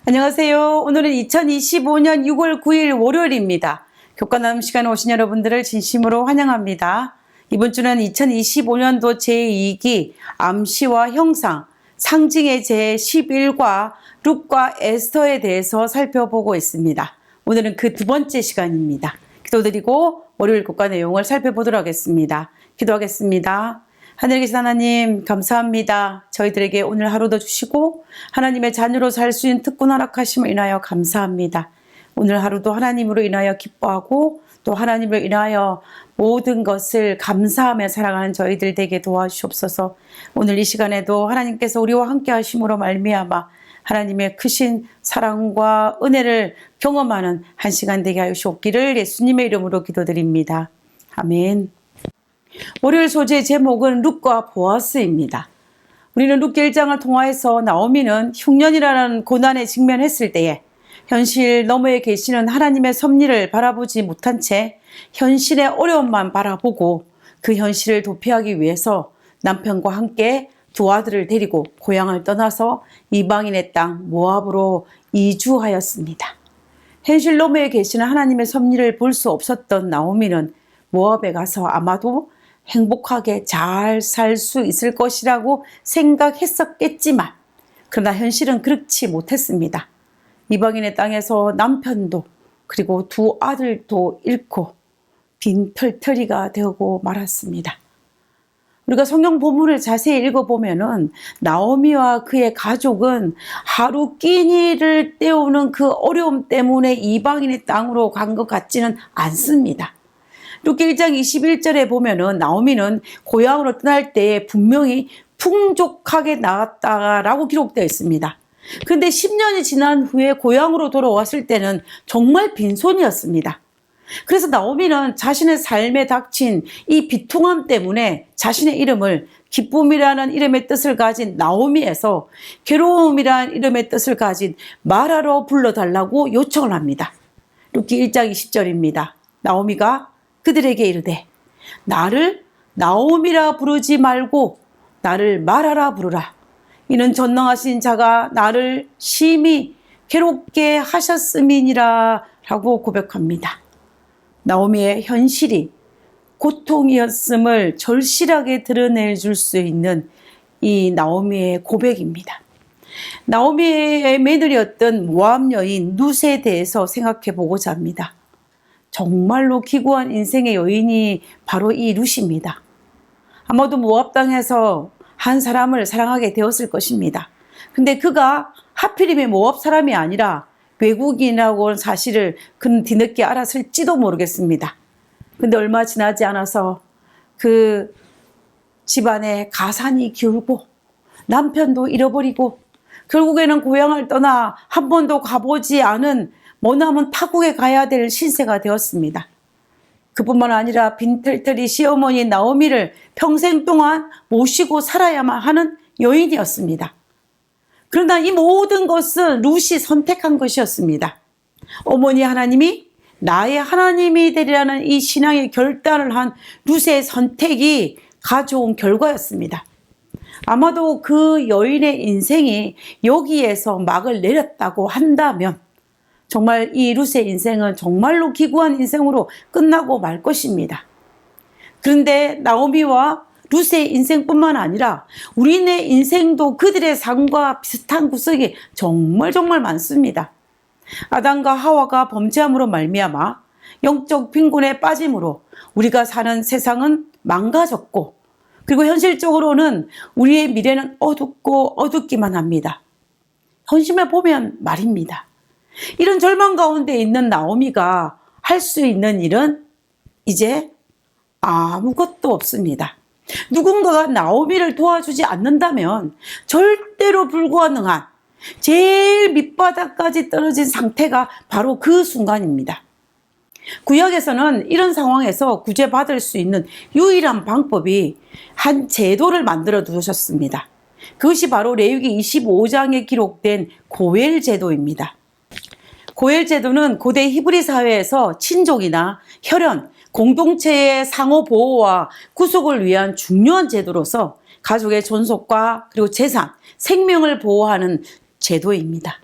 안녕하세요. 오늘은 2025년 6월 9일 월요일입니다. 교과 나눔 시간에 오신 여러분들을 진심으로 환영합니다. 이번 주는 2025년도 제2기 암시와 형상, 상징의 제11과 룻과 에스더에 대해서 살펴보고 있습니다. 오늘은 그 두 번째 시간입니다. 기도드리고 월요일 교과 내용을 살펴보도록 하겠습니다. 기도하겠습니다. 하늘에 계신 하나님 감사합니다. 저희들에게 오늘 하루도 주시고 하나님의 자녀로 살 수 있는 특권 허락하심을 인하여 감사합니다. 오늘 하루도 하나님으로 인하여 기뻐하고 또 하나님으로 인하여 모든 것을 감사하며 살아가는 저희들 되게 도와주시옵소서. 오늘 이 시간에도 하나님께서 우리와 함께 하심으로 말미암아 하나님의 크신 사랑과 은혜를 경험하는 한 시간 되게 하여 주옵기를 예수님의 이름으로 기도드립니다. 아멘. 월요일 소재의 제목은 룻과 보아스입니다. 우리는 룻기 1장을 통하여서 나오미는 흉년이라는 고난에 직면했을 때에 현실 너머에 계시는 하나님의 섭리를 바라보지 못한 채 현실의 어려움만 바라보고 그 현실을 도피하기 위해서 남편과 함께 두 아들을 데리고 고향을 떠나서 이방인의 땅 모압으로 이주하였습니다. 현실 너머에 계시는 하나님의 섭리를 볼 수 없었던 나오미는 모압에 가서 아마도 행복하게 잘 살 수 있을 것이라고 생각했었겠지만 그러나 현실은 그렇지 못했습니다. 이방인의 땅에서 남편도 그리고 두 아들도 잃고 빈털터리가 되고 말았습니다. 우리가 성경 본문을 자세히 읽어보면은 나오미와 그의 가족은 하루 끼니를 때우는 그 어려움 때문에 이방인의 땅으로 간 것 같지는 않습니다. 룻기 1장 21절에 보면은 나오미는 고향으로 떠날 때에 분명히 풍족하게 나갔다라고 기록되어 있습니다. 그런데 10년이 지난 후에 고향으로 돌아왔을 때는 정말 빈손이었습니다. 그래서 나오미는 자신의 삶에 닥친 이 비통함 때문에 자신의 이름을 기쁨이라는 이름의 뜻을 가진 나오미에서 괴로움이라는 이름의 뜻을 가진 마라로 불러달라고 요청을 합니다. 룻기 1장 20절입니다. 나오미가 그들에게 이르되 나를 나오미라 부르지 말고 나를 마라라 부르라. 이는 전능하신 자가 나를 심히 괴롭게 하셨음이니라 라고 고백합니다. 나오미의 현실이 고통이었음을 절실하게 드러내 줄 수 있는 이 나오미의 고백입니다. 나오미의 며느리였던 모압 여인 룻에 대해서 생각해 보고자 합니다. 정말로 기구한 인생의 여인이 바로 이 룻입니다. 아마도 모압 땅에서 한 사람을 사랑하게 되었을 것입니다. 근데 그가 하필이면 모압 사람이 아니라 외국인이라고 하는 사실을 그는 뒤늦게 알았을지도 모르겠습니다. 근데 얼마 지나지 않아서 그 집안에 가산이 기울고 남편도 잃어버리고 결국에는 고향을 떠나 한 번도 가보지 않은 머나먼 타국에 가야 될 신세가 되었습니다. 그뿐만 아니라 빈털터리 시어머니 나오미를 평생 동안 모시고 살아야만 하는 여인이었습니다. 그러나 이 모든 것은 룻이 선택한 것이었습니다. 어머니 하나님이 나의 하나님이 되리라는 이 신앙의 결단을 한 룻의 선택이 가져온 결과였습니다. 아마도 그 여인의 인생이 여기에서 막을 내렸다고 한다면 정말 이 룻의 인생은 정말로 기구한 인생으로 끝나고 말 것입니다. 그런데 나오미와 룻의 인생뿐만 아니라 우리네 인생도 그들의 삶과 비슷한 구석이 정말 많습니다. 아담과 하와가 범죄함으로 말미암아 영적 빈곤에 빠짐으로 우리가 사는 세상은 망가졌고 그리고 현실적으로는 우리의 미래는 어둡고 어둡기만 합니다. 현실을 보면 말입니다. 이런 절망 가운데 있는 나오미가 할 수 있는 일은 이제 아무것도 없습니다. 누군가가 나오미를 도와주지 않는다면 절대로 불가능한 제일 밑바닥까지 떨어진 상태가 바로 그 순간입니다. 구약에서는 이런 상황에서 구제받을 수 있는 유일한 방법이 한 제도를 만들어 두셨습니다. 그것이 바로 레위기 25장에 기록된 고엘 제도입니다. 고엘 제도는 고대 히브리 사회에서 친족이나 혈연, 공동체의 상호 보호와 구속을 위한 중요한 제도로서 가족의 존속과 그리고 재산, 생명을 보호하는 제도입니다.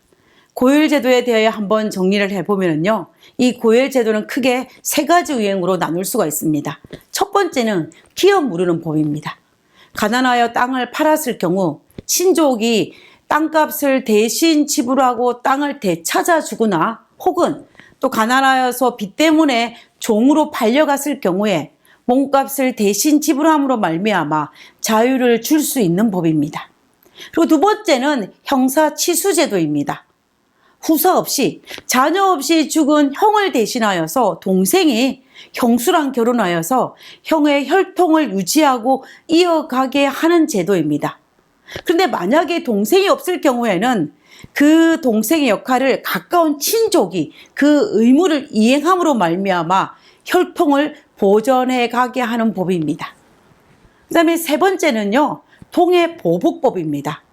고일 제도에 대해 한번 정리를 해보면요. 이 고일 제도는 크게 세 가지 유형으로 나눌 수가 있습니다. 첫 번째는 기업 무르는 법입니다. 가난하여 땅을 팔았을 경우 친족이 땅값을 대신 지불하고 땅을 되찾아 주거나 혹은 또 가난하여서 빚 때문에 종으로 팔려갔을 경우에 몸값을 대신 지불함으로 말미암아 자유를 줄 수 있는 법입니다. 그리고 두 번째는 형사치수제도입니다. 후사 없이 자녀 없이 죽은 형을 대신하여서 동생이 형수랑 결혼하여서 형의 혈통을 유지하고 이어가게 하는 제도입니다. 그런데 만약에 동생이 없을 경우에는 그 동생의 역할을 가까운 친족이 그 의무를 이행함으로 말미암아 혈통을 보전해 가게 하는 법입니다. 그 다음에 세 번째는요, 통해보복법입니다.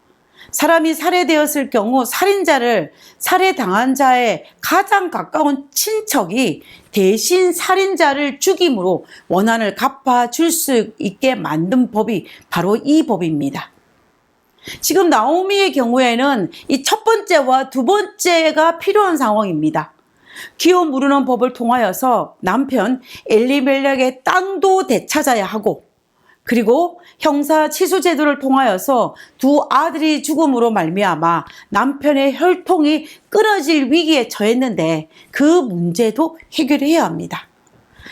사람이 살해되었을 경우 살인자를 살해당한 자의 가장 가까운 친척이 대신 살인자를 죽임으로 원한을 갚아줄 수 있게 만든 법이 바로 이 법입니다. 지금 나오미의 경우에는 이 첫 번째와 두 번째가 필요한 상황입니다. 기업 무르는 법을 통하여서 남편 엘리멜렉의 땅도 되찾아야 하고, 그리고 형사 치수 제도를 통하여서 두 아들이 죽음으로 말미암아 남편의 혈통이 끊어질 위기에 처했는데 그 문제도 해결해야 합니다.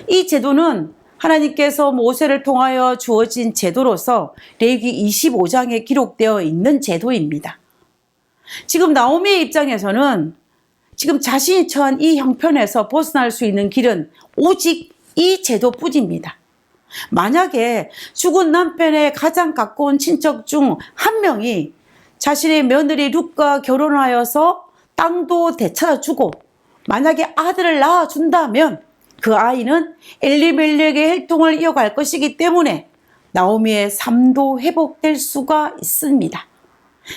이 제도는 하나님께서 모세를 통하여 주어진 제도로서 레위기 25장에 기록되어 있는 제도입니다. 지금 나오미의 입장에서는 지금 자신이 처한 이 형편에서 벗어날 수 있는 길은 오직 이 제도뿐입니다. 만약에 죽은 남편의 가장 가까운 친척 중 한 명이 자신의 며느리 룻과 결혼하여서 땅도 되찾아주고 만약에 아들을 낳아준다면 그 아이는 엘리멜렉의 혈통을 이어갈 것이기 때문에 나오미의 삶도 회복될 수가 있습니다.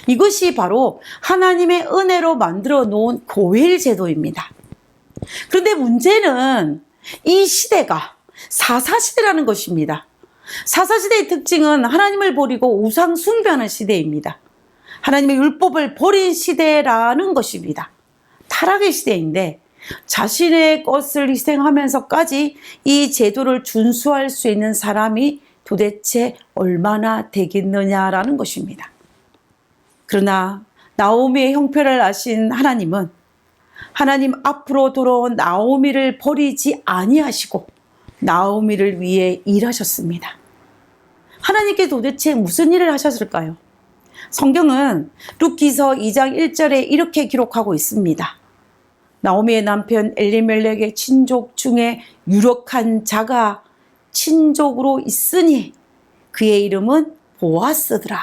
이것이 바로 하나님의 은혜로 만들어 놓은 고일 제도입니다. 그런데 문제는 이 시대가 사사시대라는 것입니다. 사사시대의 특징은 하나님을 버리고 우상 숭배하는 시대입니다. 하나님의 율법을 버린 시대라는 것입니다. 타락의 시대인데 자신의 것을 희생하면서까지 이 제도를 준수할 수 있는 사람이 도대체 얼마나 되겠느냐라는 것입니다. 그러나 나오미의 형편을 아신 하나님은 하나님 앞으로 돌아온 나오미를 버리지 아니하시고 나오미를 위해 일하셨습니다. 하나님께 도대체 무슨 일을 하셨을까요? 성경은 룻기서 2장 1절에 이렇게 기록하고 있습니다. 나오미의 남편 엘리멜렉의 친족 중에 유력한 자가 친족으로 있으니 그의 이름은 보아스더라.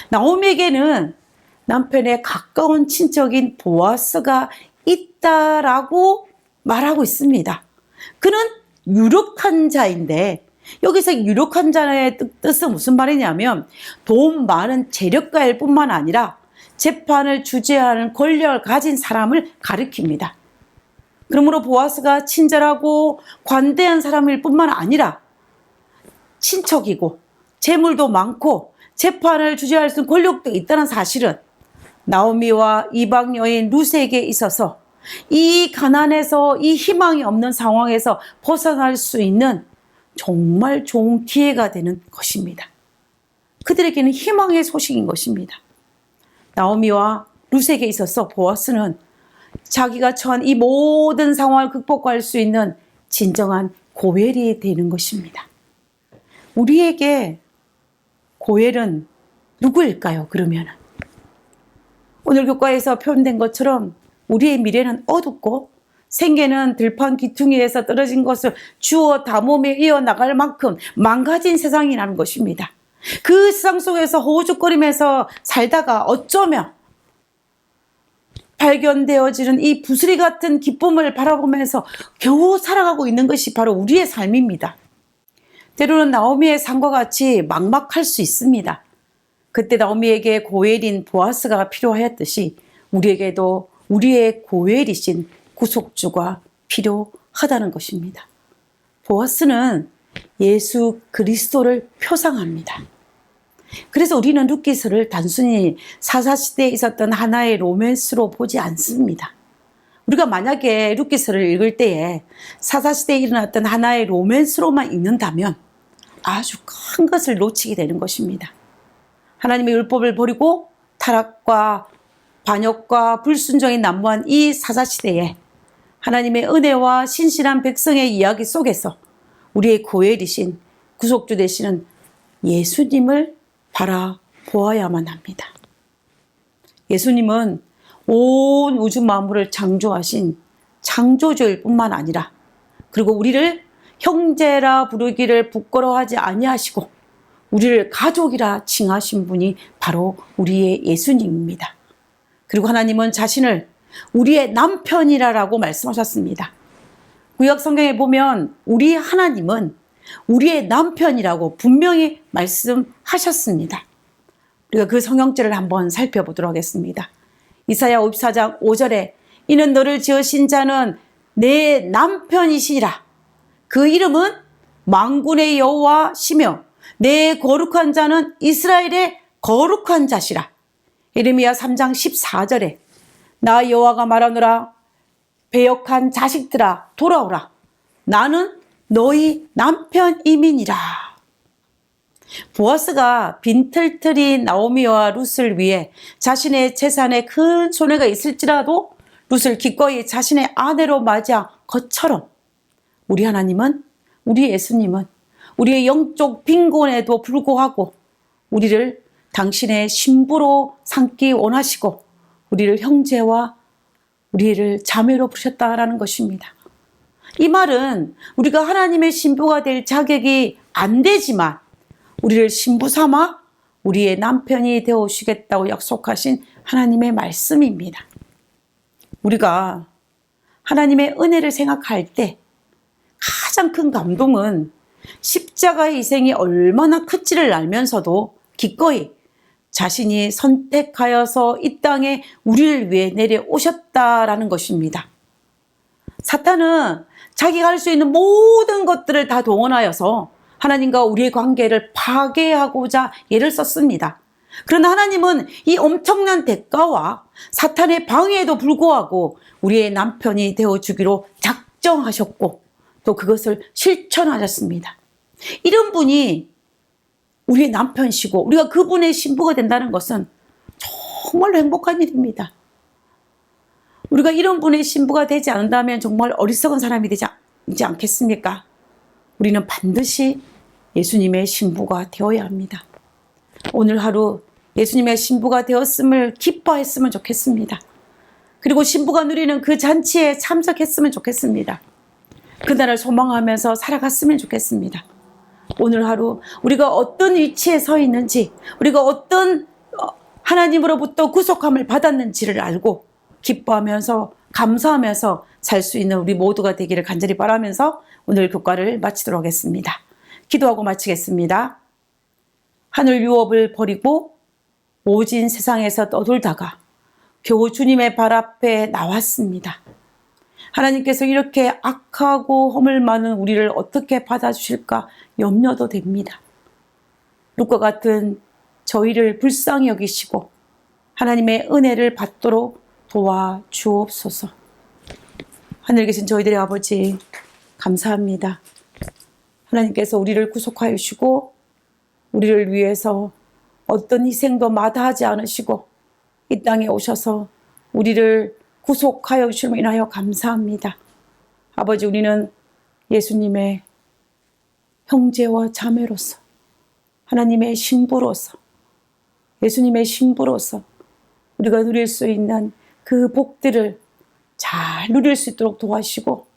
나오미에게는 남편의 가까운 친척인 보아스가 있다라고 말하고 있습니다. 그는 유력한 자인데 여기서 유력한 자의 뜻은 무슨 말이냐면 돈 많은 재력가일 뿐만 아니라 재판을 주재하는 권력을 가진 사람을 가리킵니다. 그러므로 보아스가 친절하고 관대한 사람일 뿐만 아니라 친척이고 재물도 많고 재판을 주재할 수 있는 권력도 있다는 사실은 나오미와 이방 여인 룻에게 있어서 이 가난에서 이 희망이 없는 상황에서 벗어날 수 있는 정말 좋은 기회가 되는 것입니다. 그들에게는 희망의 소식인 것입니다. 나오미와 룻에게 있어서 보아스는 자기가 처한 이 모든 상황을 극복할 수 있는 진정한 고엘이 되는 것입니다. 우리에게 고엘은 누구일까요? 그러면 오늘 교과에서 표현된 것처럼 우리의 미래는 어둡고 생계는 들판 귀퉁이에서 떨어진 것을 주워 담으며 이어나갈 만큼 망가진 세상이라는 것입니다. 그 세상 속에서 허우적거리면서 살다가 어쩌면 발견되어지는 이 부스리 같은 기쁨을 바라보면서 겨우 살아가고 있는 것이 바로 우리의 삶입니다. 때로는 나오미의 삶과 같이 막막할 수 있습니다. 그때 나오미에게 고엘인 보아스가 필요하였듯이 우리에게도 우리의 고엘이신 구속주가 필요하다는 것입니다. 보아스는 예수 그리스도를 표상합니다. 그래서 우리는 룻기서를 단순히 사사시대에 있었던 하나의 로맨스로 보지 않습니다. 우리가 만약에 룻기서를 읽을 때에 사사시대에 일어났던 하나의 로맨스로만 읽는다면 아주 큰 것을 놓치게 되는 것입니다. 하나님의 율법을 버리고 타락과 반역과 불순종이 난무한 이 사사시대에 하나님의 은혜와 신실한 백성의 이야기 속에서 우리의 고엘이신 구속주 되시는 예수님을 바라보아야만 합니다. 예수님은 온 우주 만물을 창조하신 창조주일 뿐만 아니라 그리고 우리를 형제라 부르기를 부끄러워하지 아니하시고 우리를 가족이라 칭하신 분이 바로 우리의 예수님입니다. 그리고 하나님은 자신을 우리의 남편이라고 말씀하셨습니다. 구약 성경에 보면 우리 하나님은 우리의 남편이라고 분명히 말씀하셨습니다. 우리가 그 성경절을 한번 살펴보도록 하겠습니다. 이사야 54장 5절에 이는 너를 지으신 자는 내 남편이시라. 그 이름은 만군의 여호와시며 내 거룩한 자는 이스라엘의 거룩한 자시라. 예레미야 3장 14절에 나 여호와가 말하노라 배역한 자식들아 돌아오라. 나는 너희 남편이민이라. 보아스가 빈털터리 나오미와 룻을 위해 자신의 재산에 큰 손해가 있을지라도 룻을 기꺼이 자신의 아내로 맞이한 것처럼 우리 하나님은, 우리 예수님은 우리의 영적 빈곤에도 불구하고 우리를 당신의 신부로 삼기 원하시고 우리를 형제와 우리를 자매로 부르셨다라는 것입니다. 이 말은 우리가 하나님의 신부가 될 자격이 안 되지만 우리를 신부 삼아 우리의 남편이 되어주시겠다고 약속하신 하나님의 말씀입니다. 우리가 하나님의 은혜를 생각할 때 가장 큰 감동은 십자가의 희생이 얼마나 큰지를 알면서도 기꺼이 자신이 선택하여서 이 땅에 우리를 위해 내려오셨다라는 것입니다. 사탄은 자기가 할 수 있는 모든 것들을 다 동원하여서 하나님과 우리의 관계를 파괴하고자 애를 썼습니다. 그러나 하나님은 이 엄청난 대가와 사탄의 방해에도 불구하고 우리의 남편이 되어주기로 작정하셨고 또 그것을 실천하셨습니다. 이런 분이 우리의 남편이시고 우리가 그분의 신부가 된다는 것은 정말로 행복한 일입니다. 우리가 이런 분의 신부가 되지 않는다면 정말 어리석은 사람이 되지 않겠습니까? 우리는 반드시 예수님의 신부가 되어야 합니다. 오늘 하루 예수님의 신부가 되었음을 기뻐했으면 좋겠습니다. 그리고 신부가 누리는 그 잔치에 참석했으면 좋겠습니다. 그날을 소망하면서 살아갔으면 좋겠습니다. 오늘 하루 우리가 어떤 위치에 서 있는지, 우리가 어떤 하나님으로부터 구속함을 받았는지를 알고 기뻐하면서 감사하면서 살 수 있는 우리 모두가 되기를 간절히 바라면서 오늘 교과를 마치도록 하겠습니다. 기도하고 마치겠습니다. 하늘 유업을 버리고 모진 세상에서 떠돌다가 겨우 주님의 발 앞에 나왔습니다. 하나님께서 이렇게 악하고 허물 많은 우리를 어떻게 받아주실까 염려도 됩니다. 룻과 같은 저희를 불쌍히 여기시고 하나님의 은혜를 받도록 도와주옵소서. 하늘에 계신 저희들의 아버지 감사합니다. 하나님께서 우리를 구속하여 주시고 우리를 위해서 어떤 희생도 마다하지 않으시고 이 땅에 오셔서 우리를 구속하여 주심을 인하여 감사합니다. 아버지, 우리는 예수님의 형제와 자매로서 하나님의 신부로서 예수님의 신부로서 우리가 누릴 수 있는 그 복들을 잘 누릴 수 있도록 도와주시고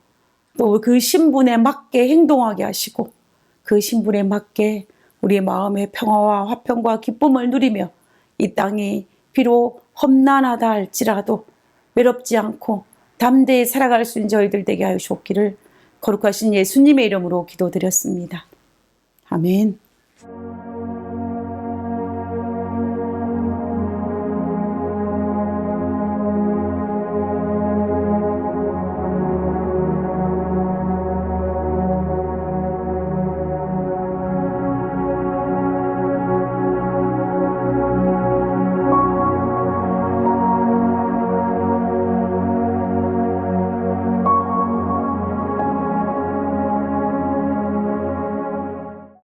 또 그 신분에 맞게 행동하게 하시고 그 신분에 맞게 우리의 마음의 평화와 화평과 기쁨을 누리며 이 땅이 비록 험난하다 할지라도 외롭지 않고 담대히 살아갈 수 있는 저희들 되게 하여 주옵기를 거룩하신 예수님의 이름으로 기도드렸습니다. 아멘.